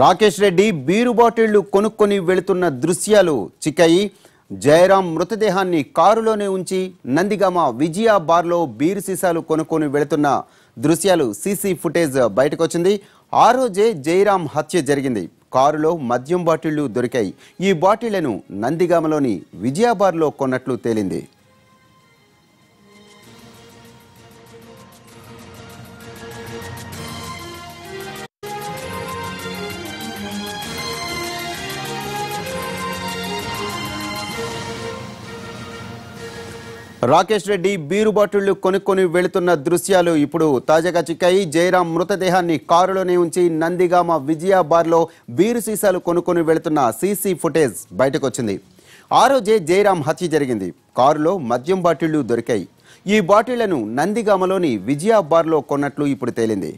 Rakesh Reddy beer బాటిళ్లు కొనుక్కొని వెళుతున్న దృశ్యాలు చిక్కాయి. జయరాం మృతదేహాన్ని కారులోనే ఉంచి నందిగామ విజయ బార్లో బీరు సీసాలు కొనుక్కొని వెళుతున్న దృశ్యాలు సీసీ ఫుటేజ్ బయటకొచ్చింది. ఆ రోజే జయరాం హత్య జరిగింది. కారులో మద్యం బాటిళ్లు దొరికాయి. ఈ బాటిళ్లను నందిగామలోని విజయ బార్లో కొన్నట్లు తేలింది. రాకేష్ రెడ్డి బీరు బాటిళ్లు కొనుక్కొని వెళుతున్న దృశ్యాలు ఇప్పుడు తాజాగా చిక్కాయి. జయరాం మృతదేహాన్ని కారులోనే ఉంచి నందిగామ విజయ బార్లో బీరు సీసాలు కొనుక్కొని వెళుతున్న సీసీ ఫుటేజ్ బయటకొచ్చింది. ఆ రోజే జయరాం హత్య జరిగింది. కారులో మద్యం బాటిళ్లు దొరికాయి. ఈ బాటిళ్లను నందిగామలోని విజయ బార్లో కొన్నట్లు ఇప్పుడు తేలింది.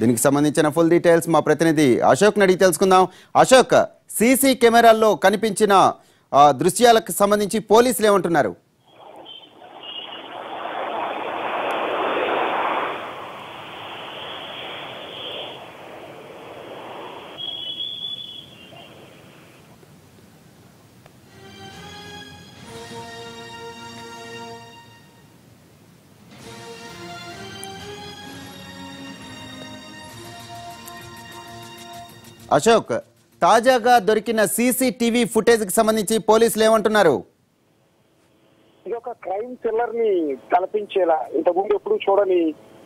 దీనికి సంబంధించిన ఫుల్ డీటెయిల్స్ మా ప్రతినిధి అశోక్ అడిగి తెలుసుకుందాం. అశోక్, సీసీ కెమెరాల్లో కనిపించిన దృశ్యాలకు సంబంధించి పోలీసులు ఏమంటున్నారు? అశోక్, తాజాగా దొరికిన సీసీటీవీ ఫుటేజ్ కి సంబంధించి పోలీసులు ఏమంటున్నారు? ఇది ఒక క్రైమ్ థ్రిల్లర్ ని తలపించేలా, ఇంతకుముందు ఎప్పుడు చూడని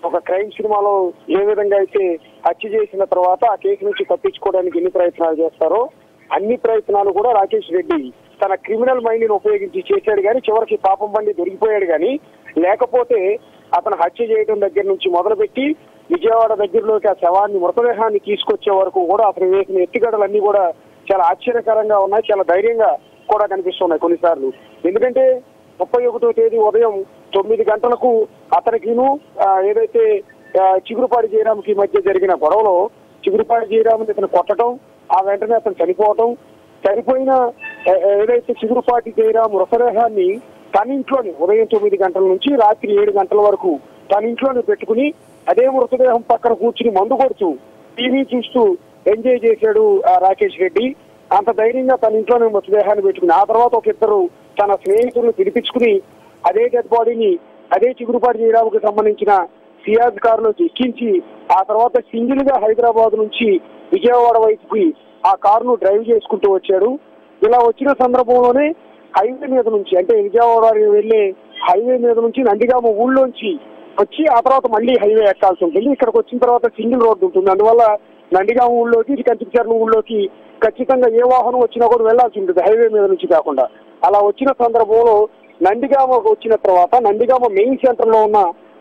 ఒక క్రైమ్ సినిమాలో ఏ విధంగా అయితే హత్య చేసిన తర్వాత ఆ కేసు నుంచి తప్పించుకోవడానికి ఎన్ని ప్రయత్నాలు చేస్తారో అన్ని ప్రయత్నాలు కూడా రాకేష్ రెడ్డి తన క్రిమినల్ మైండ్ ని ఉపయోగించి చేశాడు. కానీ చివరికి పాపం బండి దొరికిపోయాడు. కానీ లేకపోతే అతను హత్య చేయడం దగ్గర నుంచి మొదలుపెట్టి విజయవాడ దగ్గరలోకి ఆ శవాన్ని మృతదేహాన్ని తీసుకొచ్చే వరకు కూడా అతను వేసిన ఎత్తుగడలన్నీ కూడా చాలా ఆశ్చర్యకరంగా ఉన్నాయి. చాలా ధైర్యంగా కూడా కనిపిస్తున్నాయి కొన్నిసార్లు. ఎందుకంటే 31వ తేదీ ఉదయం 9 గంటలకు అతనికిను ఏదైతే చిగురుపాటి జయరాంకి మధ్య జరిగిన గొడవలో చిగురుపాటి జయరాంని ఇతను కొట్టడం, ఆ వెంటనే అతను చనిపోయిన ఏదైతే చిగురుపాటి జయరాం మృతదేహాన్ని తన ఇంట్లోని ఉదయం 9 గంటల నుంచి రాత్రి 7 గంటల వరకు తన ఇంట్లోనే పెట్టుకుని అదే మృతదేహం పక్కన కూర్చుని మందు కొడుతూ టీవీ చూస్తూ ఎంజాయ్ చేశాడు రాకేష్ రెడ్డి. అంత ధైర్యంగా తన ఇంట్లోనే మృతదేహాన్ని పెట్టుకుని ఆ తర్వాత ఒక ఇద్దరు తన స్నేహితులను పిలిపించుకుని అదే డెడ్ బాడీని అదే చిగురుపాటి జయరాంకి సంబంధించిన సియాజ్ కారులోకి ఎక్కించి ఆ తర్వాత సింగిల్ గా హైదరాబాద్ నుంచి విజయవాడ వైపుకి ఆ కారును డ్రైవ్ చేసుకుంటూ వచ్చాడు. ఇలా వచ్చిన సందర్భంలోనే హైవే మీద నుంచి, అంటే విజయవాడ వెళ్లే హైవే మీద నుంచి నందిగామ ఊళ్ళోంచి వచ్చి ఆ తర్వాత మళ్ళీ హైవే ఎక్కాల్సి ఉంటుంది. ఇక్కడికి వచ్చిన తర్వాత సింగిల్ రోడ్డు ఉంటుంది. అందువల్ల నందిగామ ఊళ్ళోకి కంచిచర్ల ఊళ్ళోకి ఖచ్చితంగా ఏ వాహనం వచ్చినా కూడా వెళ్లాల్సి ఉంటుంది హైవే మీద నుంచి కాకుండా. అలా వచ్చిన సందర్భంలో నందిగామకు వచ్చిన తర్వాత నందిగామ మెయిన్ సెంటర్ లో ఉన్న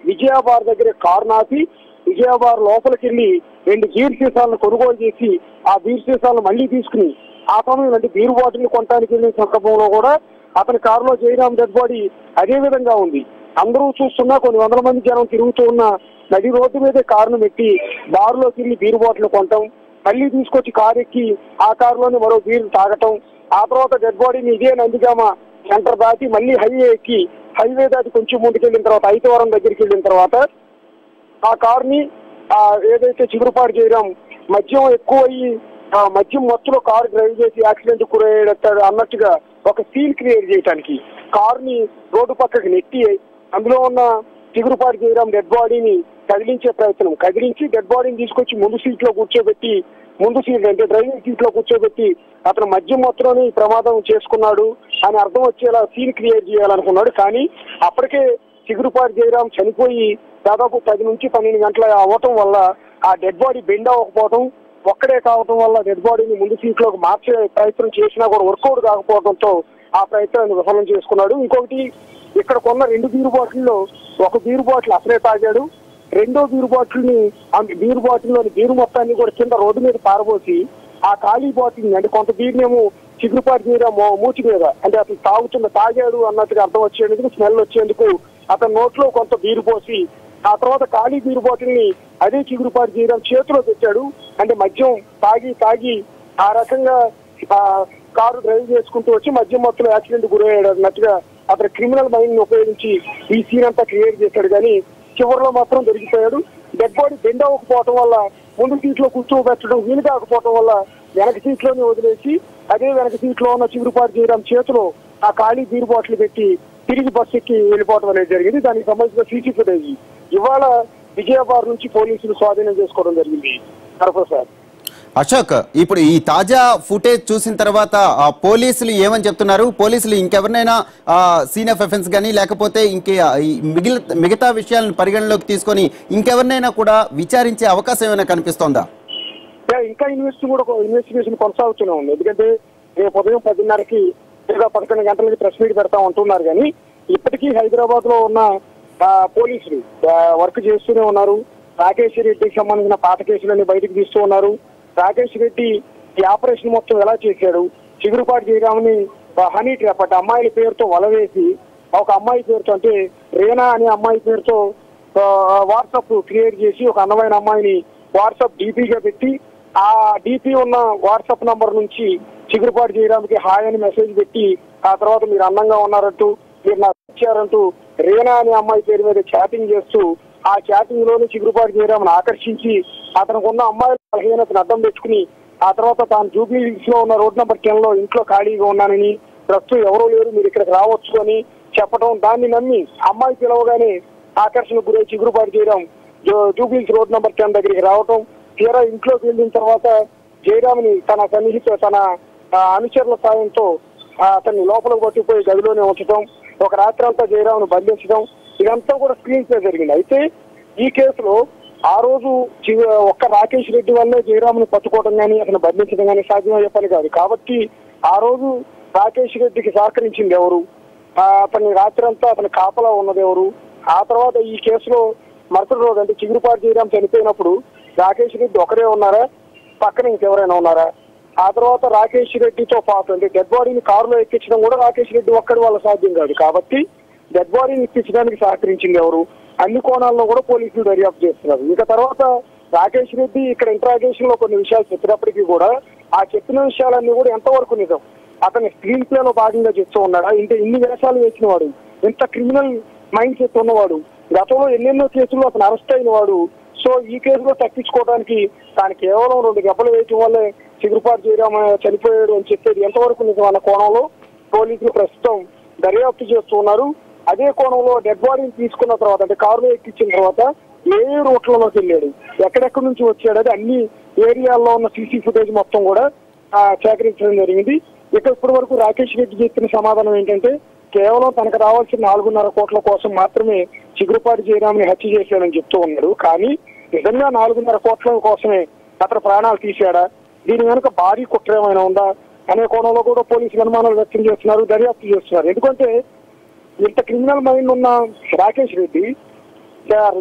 విజయ బార్ దగ్గర కారు నాపి విజయ బార్ లోపలికి వెళ్లి 2 బీర్ సీసాలను కొనుగోలు చేసి ఆ బీర్ సీసాలను మళ్లీ తీసుకుని ఆ సమయం అంటే బీరు బాటిల్ కొనడానికి వెళ్ళిన సందర్భంలో కూడా అతని కారులో జయరాం డెడ్ బాడీ అదే విధంగా ఉంది. అందరూ చూస్తున్నా కొన్ని వందల మంది జనం తిరుగుతూ ఉన్న నది రోడ్డు మీదే కారును పెట్టి బారులోకి వెళ్ళి బీరు బాటిల్ కొనటం, మళ్ళీ తీసుకొచ్చి కారు ఎక్కి ఆ కారులోనే మరో బీరు తాగటం, ఆ తర్వాత డెడ్ బాడీని ఇదే నందిగామ సెంటర్ దాటి మళ్ళీ హైవే ఎక్కి హైవే దాటి కొంచెం ముందుకెళ్ళిన తర్వాత ఐతవరం దగ్గరికి వెళ్ళిన తర్వాత ఆ కారుని ఏదైతే చిగురుపాటి జయరాం మద్యం ఎక్కువయ్యి మద్యం మత్తులో కారు డ్రైవ్ చేసి యాక్సిడెంట్ గురయ్యాడు అన్నట్టుగా ఒక సీన్ క్రియేట్ చేయడానికి కారుని రోడ్డు పక్కకి నెట్టి అందులో ఉన్న చిగురుపాటి జయరాం డెడ్ బాడీని కదిలించే ప్రయత్నం, కదిలించి డెడ్ బాడీని తీసుకొచ్చి ముందు సీట్ లో కూర్చోబెట్టి, ముందు సీట్ అంటే డ్రైవింగ్ సీట్ లో కూర్చోబెట్టి అతను మద్యం మొత్తంలోనే ఈ ప్రమాదం చేసుకున్నాడు అని అర్థం వచ్చేలా సీన్ క్రియేట్ చేయాలనుకున్నాడు. కానీ అప్పటికే చిగురుపాటి జయరాం చనిపోయి దాదాపు 10 నుంచి 12 గంటల అవ్వటం వల్ల ఆ డెడ్ బాడీ బెండ్ అవ్వకపోవడం, ఒక్కడే కావటం వల్ల డెడ్ బాడీని ముందు సీట్ లోకి మార్చే ప్రయత్నం చేసినా కూడా వర్కౌట్ కాకపోవడంతో ఆ ప్రయత్నాన్ని విఫలం చేసుకున్నాడు. ఇంకొకటి, ఇక్కడ కొన్న 2 బీరు బాటిల్లో ఒక బీరు బాటిల్ అసలే తాగాడు, రెండో బీరు బాటిల్ని బీరు బాటిల్లోని బీరు మొత్తాన్ని కూడా కింద రోడ్డు మీద పారబోసి ఆ ఖాళీ బాటిల్ అంటే కొంత బీర్నేమో చిగురుపాటి జయరాం మూతి మీద అంటే అతను తాగాడు అన్నట్టుగా అర్థం వచ్చేందుకు స్మెల్ వచ్చేందుకు అతని నోట్లో కొంత బీరు పోసి ఆ తర్వాత ఖాళీ బీరు బాటిల్ ని అదే చిగురుపాటి జయరాం చేతిలో పెట్టాడు. అంటే మద్యం తాగి ఆ రకంగా కారు డ్రైవ్ చేసుకుంటూ వచ్చి మద్యం మత్తులో యాక్సిడెంట్ గురయ్యాడు అన్నట్టుగా అతను క్రిమినల్ మైండ్ ని ఉపయోగించి ఈ సీన్ అంతా క్రియేట్ చేశాడు. కానీ చివరిలో మాత్రం దొరికిపోయాడు. డెడ్ బాడీ బెండ్ అవ్వకపోవటం వల్ల ముందు సీట్లో కూర్చోబెట్టడం వీలు కాకపోవటం వల్ల వెనక సీట్లోనే వదిలేసి అదే వెనక సీట్లో ఉన్న చిగురుపాటి జయరాం చేతిలో ఆ ఖాళీ బీరు బాటిల్ పెట్టి తిరిగి బస్సు ఎక్కి వెళ్ళిపోవడం అనేది జరిగింది. దానికి సంబంధించిన సీసీ ఫుటేజ్ ఇవాళ విజయవాడ నుంచి పోలీసులు స్వాధీనం చేసుకోవడం జరిగింది. హరప్రసాద్. అశోక్, ఇప్పుడు ఈ తాజా ఫుటేజ్ చూసిన తర్వాత పోలీసులు ఏమని చెప్తున్నారు? పోలీసులు ఇంకెవరినైనా సీన్ ఆఫ్ ఎఫెన్స్ కానీ లేకపోతే మిగతా విషయాలను పరిగణలోకి తీసుకొని ఇంకెవరినైనా కూడా విచారించే అవకాశం ఏమైనా కనిపిస్తోందా? ఇంకా ఇన్వెస్టిగేషన్ కొనసాగుతూనే ఉంది. ఎందుకంటే రేపు ఉదయం 10:30కి లేదా 11 గంటలకి ప్రెస్ మీట్ పెడతా ఉంటున్నారు. కానీ ఇప్పటికీ హైదరాబాద్ లో ఉన్న పోలీసులు వర్క్ చేస్తూనే ఉన్నారు. రాకేష్ రెడ్డికి సంబంధించిన పాత కేసులన్నీ బయటకు తీస్తూ ఉన్నారు. రాకేష్ రెడ్డి ఈ ఆపరేషన్ మొత్తం ఎలా చేశాడు, చిగురుపాటి జయరాంని హనీ ట్రాప్ అంటే అమ్మాయిల పేరుతో వలవేసి ఒక అమ్మాయి పేరుతో అంటే రేనా అనే అమ్మాయి పేరుతో వాట్సాప్ క్రియేట్ చేసి ఒక అందమైన అమ్మాయిని వాట్సాప్ డీపీగా పెట్టి ఆ డీపీ ఉన్న వాట్సాప్ నంబర్ నుంచి చిగురుపాటి జయరాంకి హాయ్ అని మెసేజ్ పెట్టి ఆ తర్వాత మీరు అందంగా ఉన్నారంటూ మీరు నాకు ఇచ్చారంటూ రేనా అనే అమ్మాయి పేరు మీద చాటింగ్ చేస్తూ ఆ చాటింగ్ లోని చిగురుపాటి జయరాంను ఆకర్షించి అతనికి ఉన్న అమ్మాయిల బలహీనతను అడ్డం పెట్టుకుని ఆ తర్వాత తాను జూబ్లీ హిల్స్ లో ఉన్న రోడ్ నెంబర్ 10 లో ఇంట్లో ఖాళీగా ఉన్నానని ప్రస్తుతం ఎవరూ లేరు మీరు ఇక్కడికి రావచ్చు అని చెప్పడం, దాన్ని నమ్మి అమ్మాయి పిలవగానే ఆకర్షణకు గురై Chigurupati Jayaram Jubilee hills road number 10 దగ్గరికి రావటం, తీరా ఇంట్లోకి వెళ్ళిన తర్వాత జయరాంని తన తన అనుచరుల సాయంతో అతన్ని లోపలికి పట్టిపోయి గదిలోనే ఉంచడం, ఒక రాత్రి అంతా జయరాంను బంధించడం, ఇదంతా కూడా స్క్రీన్ ప్లే జరిగింది. అయితే ఈ కేసులో ఆ రోజు ఒక్క రాకేష్ రెడ్డి వల్లే జయరాంను పట్టుకోవడం కానీ అతను బంధించడం కానీ సాధ్యమయ్యే పని కాదు. కాబట్టి ఆ రోజు రాకేష్ రెడ్డికి సహకరించింది ఎవరు, అతని రాత్రి అంతా అతని కాపలా ఉన్నది ఎవరు, ఆ తర్వాత ఈ కేసులో మరుసటి రోజు అంటే చిగురుపాటి జయరాం చనిపోయినప్పుడు రాకేష్ రెడ్డి ఒకరే ఉన్నారా, పక్కన ఇంకెవరైనా ఉన్నారా, ఆ తర్వాత రాకేష్ రెడ్డితో పాటు అంటే డెడ్ బాడీని కారులో ఎక్కించడం కూడా రాకేష్ రెడ్డి ఒక్కడి వల్ల సాధ్యం కాదు. కాబట్టి డెడ్ బాడీని ఎక్కించడానికి సహకరించింది ఎవరు, అన్ని కోణాల్లో కూడా పోలీసులు దర్యాప్తు చేస్తున్నారు. ఇక తర్వాత రాకేష్ రెడ్డి ఇక్కడ ఇంట్రాగేషన్ లో కొన్ని విషయాలు చెప్పినప్పటికీ కూడా ఆ చెప్పిన విషయాలన్నీ కూడా ఎంతవరకు నిజం, అతని స్క్రీన్ ప్లే లో భాగంగా చెప్తూ ఉన్నాడా, ఇన్ని వేషాలు వేసిన వాడు, ఇంత క్రిమినల్ మైండ్ సెట్ ఉన్నవాడు, గతంలో ఎన్నెన్నో కేసుల్లో అతను అరెస్ట్ అయిన వాడు, సో ఈ కేసులో తప్పించుకోవడానికి తాను కేవలం 2 దెబ్బలు వేయటం వల్లే చిగురుపాటి జయరాం చనిపోయాడు అని చెప్పేది ఎంతవరకు నిజం అన్న కోణంలో పోలీసులు ప్రస్తుతం దర్యాప్తు చేస్తూ ఉన్నారు. అదే కోణంలో డెడ్ బాడీని తీసుకున్న తర్వాత అంటే కారులో ఎక్కించిన తర్వాత ఏ రూట్లలోకి వెళ్ళాడు, ఎక్కడెక్కడి నుంచి వచ్చాడు, అది అన్ని ఏరియాల్లో ఉన్న సీసీ ఫుటేజ్ మొత్తం కూడా సేకరించడం జరిగింది. ఇక ఇప్పటి వరకు రాకేష్ రెడ్డి చెప్పిన సమాధానం ఏంటంటే కేవలం తనకు రావాల్సిన 4.5 కోట్ల కోసం మాత్రమే చిగురుపాటి జయరాంని హత్య చేశాడని చెప్తూ ఉన్నాడు. కానీ నిజంగా 4.5 కోట్ల కోసమే అతను ప్రాణాలు తీశాడా, దీని వెనుక భారీ కుట్ర ఏమైనా ఉందా అనే కోణంలో కూడా పోలీసులు అనుమానాలు వ్యక్తం చేస్తున్నారు, దర్యాప్తు చేస్తున్నారు. ఎందుకంటే ఇంత క్రిమినల్ మైండ్ ఉన్న రాకేష్ రెడ్డి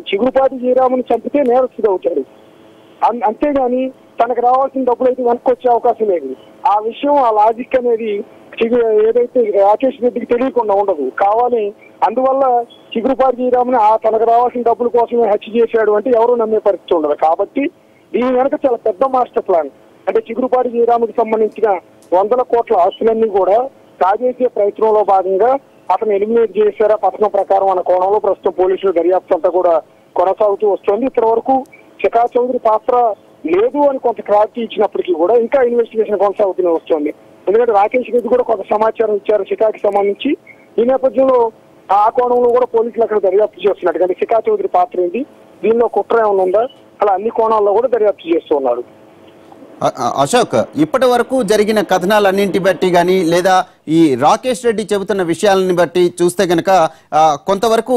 చిగురుపాటి జయరాంని చంపితే నేరస్తుడు అవుతాడు, అంతేగాని తనకు రావాల్సిన డబ్బులు అయితే వెనక్కి వచ్చే అవకాశం లేదు. ఆ విషయం ఆ లాజిక్ అనేది ఏదైతే రాకేష్ రెడ్డికి తెలియకుండా ఉండదు కావాలి. అందువల్ల చిగురుపాటి జయరాంని తనకు రావాల్సిన డబ్బుల కోసమే హత్య చేశాడు అంటే ఎవరు నమ్మే పరిస్థితి ఉండదు. కాబట్టి దీని వెనక చాలా పెద్ద మాస్టర్ ప్లాన్ అంటే చిగురుపాటి జయరాంకి సంబంధించిన 100 కోట్ల ఆస్తులన్నీ కూడా కాజేసే ప్రయత్నంలో భాగంగా అతను ఎలిమినేట్ చేశారా పథకం ప్రకారం అన్న కోణంలో ప్రస్తుతం పోలీసులు దర్యాప్తు అంతా కూడా కొనసాగుతూ వస్తుంది. ఇప్పటి వరకు శిఖా చౌదరి పాత్ర లేదు అని కొంత క్లారిటీ ఇచ్చినప్పటికీ కూడా ఇంకా ఇన్వెస్టిగేషన్ కొనసాగుతూనే వస్తుంది. ఎందుకంటే రాకేష్ రెడ్డి కూడా కొంత సమాచారం ఇచ్చారు శిఖాకి సంబంధించి. ఈ నేపథ్యంలో ఆ కోణంలో కూడా పోలీసులు అక్కడ దర్యాప్తు చేస్తున్నట్టు కానీ శిఖా చౌదరి పాత్ర ఏంటి, దీనిలో కుట్ర ఏమైనా ఉందా, అలా అన్ని కోణాల్లో కూడా దర్యాప్తు చేస్తూ ఉన్నారు. అశోక్, ఇప్పటి వరకు జరిగిన కథనాలన్నింటి బట్టి కానీ లేదా ఈ రాకేష్ రెడ్డి చెబుతున్న విషయాలని బట్టి చూస్తే కనుక కొంతవరకు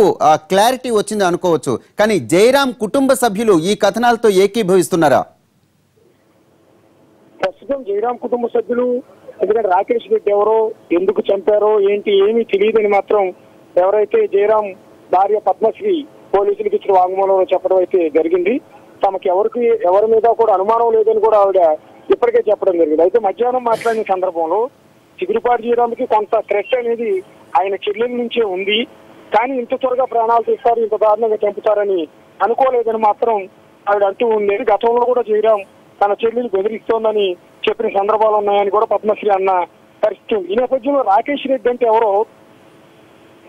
క్లారిటీ వచ్చింది అనుకోవచ్చు. కానీ జయరాం కుటుంబ సభ్యులు ఈ కథనాలతో ఏకీభవిస్తున్నారా? ప్రస్తుతం జయరాం కుటుంబ సభ్యులు ఎందుకంటే రాకేష్ రెడ్డి ఎవరో, ఎందుకు చంపారో ఏంటి ఏమీ తెలియదని మాత్రం ఎవరైతే జయరాం భార్య పద్మశ్రీ పోలీసులకు ఇచ్చిన వాంగ్మూలంలో చెప్పడం అయితే జరిగింది. తమకి ఎవరి మీద కూడా అనుమానం లేదని కూడా ఆవిడ ఇప్పటికే చెప్పడం జరిగింది. అయితే మధ్యాహ్నం మాట్లాడిన సందర్భంలో చిగురుపాటి జయరాంకి కొంత థ్రెట్ అనేది ఆయన చెల్లెల నుంచే ఉంది. కానీ ఇంత త్వరగా ప్రాణాలు తీస్తారు, ఇంత దారుణంగా చంపుతారని అనుకోలేదని మాత్రం ఆవిడ అంటూ ఉండేది. గతంలో కూడా జయరాం తన చెల్లెలు బెదిరిస్తోందని చెప్పిన సందర్భాలు ఉన్నాయని కూడా పద్మశ్రీ అన్న పరిస్థితి ఉంది. ఈ నేపథ్యంలో రాకేష్ రెడ్డి అంటే ఎవరో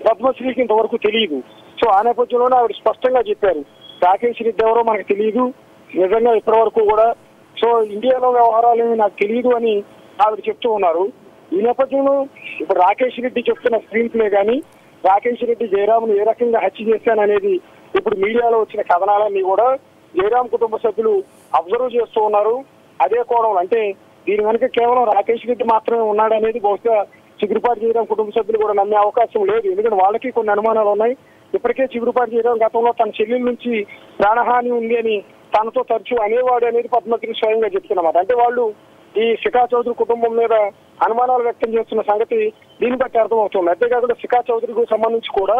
పద్మశ్రీకి ఇంతవరకు తెలియదు. సో ఆ నేపథ్యంలోనే ఆవిడ స్పష్టంగా చెప్పారు, రాకేష్ రెడ్డి ఎవరో మనకు తెలియదు, నిజంగా ఇప్పటి వరకు కూడా సో ఇండియాలో వ్యవహారాలు నాకు తెలియదు అని ఆవిడ చెప్తూ ఉన్నారు. ఈ నేపథ్యంలో ఇప్పుడు రాకేష్ రెడ్డి చెప్తున్న స్క్రీన్ ప్లే కానీ రాకేష్ రెడ్డి జయరాంను ఏ రకంగా హత్య చేశాననేది ఇప్పుడు మీడియాలో వచ్చిన కథనాలన్నీ కూడా జయరాం కుటుంబ సభ్యులు అబ్జర్వ్ చేస్తూ ఉన్నారు. అదే కోణంలో అంటే దీని వెనక కేవలం రాకేష్ రెడ్డి మాత్రమే ఉన్నాడనేది బహుశా చిగురుపాటి జయరాం కుటుంబ సభ్యులు కూడా నమ్మే అవకాశం లేదు. ఎందుకంటే వాళ్ళకి కొన్ని అనుమానాలు ఉన్నాయి. ఇప్పటికే చిగురుపాటి జయరాం గతంలో తన చెల్లెల నుంచి ప్రాణహాని ఉంది అని తనతో తరచూ అనేవాడు అనేది పద్మశ్రీ స్వయంగా చెప్తున్నమాట. అంటే వాళ్ళు ఈ శిఖా చౌదరి కుటుంబం మీద అనుమానాలు వ్యక్తం చేస్తున్న సంగతి దీన్ని బట్టి అర్థమవుతుంది. అంతేకాకుండా శిఖా చౌదరికి సంబంధించి కూడా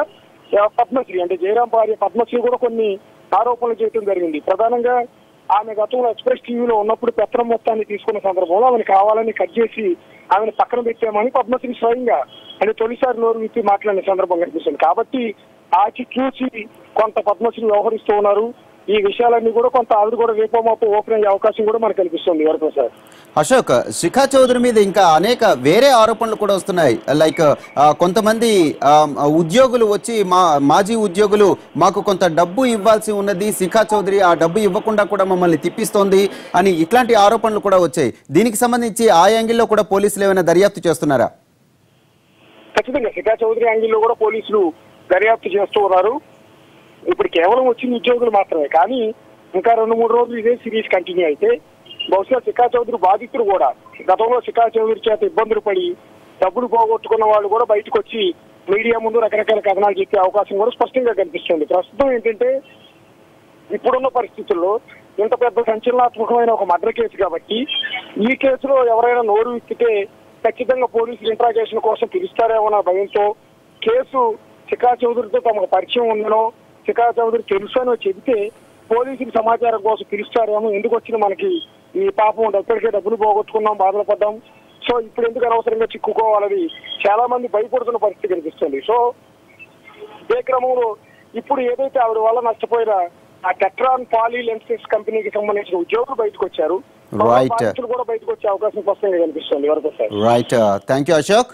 పద్మశ్రీ అంటే జయరాం భార్య పద్మశ్రీ కూడా కొన్ని ఆరోపణలు చేయడం జరిగింది. ప్రధానంగా ఆమె గతంలో ఎక్స్ప్రెస్ టీవీలో ఉన్నప్పుడు పెత్తనం మొత్తాన్ని తీసుకున్న సందర్భంలో ఆమెను కావాలని కట్ చేసి ఆమెను పక్కన పెట్టామని పద్మశ్రీ స్వయంగా అంటే తొలిసారి నోరు విప్పి మాట్లాడిన సందర్భం కనిపిస్తుంది. కాబట్టి ఆచి చూసి కొంత పద్మశ్రీ వ్యవహరిస్తూ ఉన్నారు. ఈ విషయాలన్నీ కూడా కొంత ఆవిడ కూడా రేపోమాపు ఓపెన్ అయ్యే అవకాశం కూడా మనకు కనిపిస్తుంది. వరప్రసాద్, అశోక్, శిఖా చౌదరి మీద ఇంకా అనేక వేరే ఆరోపణలు కూడా వస్తున్నాయి. లైక్ కొంతమంది ఉద్యోగులు వచ్చి మాజీ ఉద్యోగులు మాకు కొంత డబ్బు ఇవ్వాల్సి ఉన్నది, శిఖా చౌదరి ఆ డబ్బు ఇవ్వకుండా కూడా మమ్మల్ని తిప్పిస్తోంది అని ఇట్లాంటి ఆరోపణలు కూడా వచ్చాయి. దీనికి సంబంధించి ఆ యాంగిల్లో కూడా పోలీసులు ఏమైనా దర్యాప్తు చేస్తున్నారా? ఖచ్చితంగా శిఖా చౌదరి యాంగిల్లో కూడా పోలీసులు దర్యాప్తు చేస్తూ ఉన్నారు. ఇప్పుడు కేవలం వచ్చిన ఉద్యోగులు మాత్రమే, కానీ ఇంకా 2-3 రోజులు ఇదే సిరీస్ కంటిన్యూ అయితే బహుశా శిఖా చౌదరి బాధితులు కూడా గతంలో శిఖా చౌదరి చేత ఇబ్బందులు పడి డబ్బులు పోగొట్టుకున్న వాళ్ళు కూడా బయటకు వచ్చి మీడియా ముందు రకరకాల కథనాలు చెప్పే అవకాశం కూడా స్పష్టంగా కనిపిస్తుంది. ప్రస్తుతం ఏంటంటే ఇప్పుడున్న పరిస్థితుల్లో ఇంత పెద్ద సంచలనాత్మకమైన ఒక మర్డర్ కేసు కాబట్టి ఈ కేసులో ఎవరైనా నోరు విప్పితే ఖచ్చితంగా పోలీసులు ఇంట్రాగేషన్ కోసం పిలుస్తారేమో అన్న భయంతో కేసు శిఖా చౌదరితో తమకు పరిచయం ఉందనో శిఖా చౌదరి తెలుసు అని చెబితే పోలీసులు సమాచారం కోసం పిలుస్తారేమో, ఎందుకు వచ్చిన మనకి ఈ పాపం ఎప్పటికే డబ్బులు పోగొట్టుకున్నాం, బాధలు పడ్డాం, సో ఇప్పుడు ఎందుకు అనవసరంగా చిక్కుకోవాలని చాలా మంది భయపడుతున్న పరిస్థితి కనిపిస్తుంది. సో ఇదే క్రమంలో ఇప్పుడు ఏదైతే ఆవిడ వల్ల నష్టపోయిన ఆ టెట్రాన్ పాలీ లెన్సెస్ కంపెనీకి సంబంధించిన ఉద్యోగులు బయటకు వచ్చారు, కూడా బయటకు వచ్చే అవకాశం స్పష్టంగా కనిపిస్తుంది. వరకు sir, right, thank you Ashok.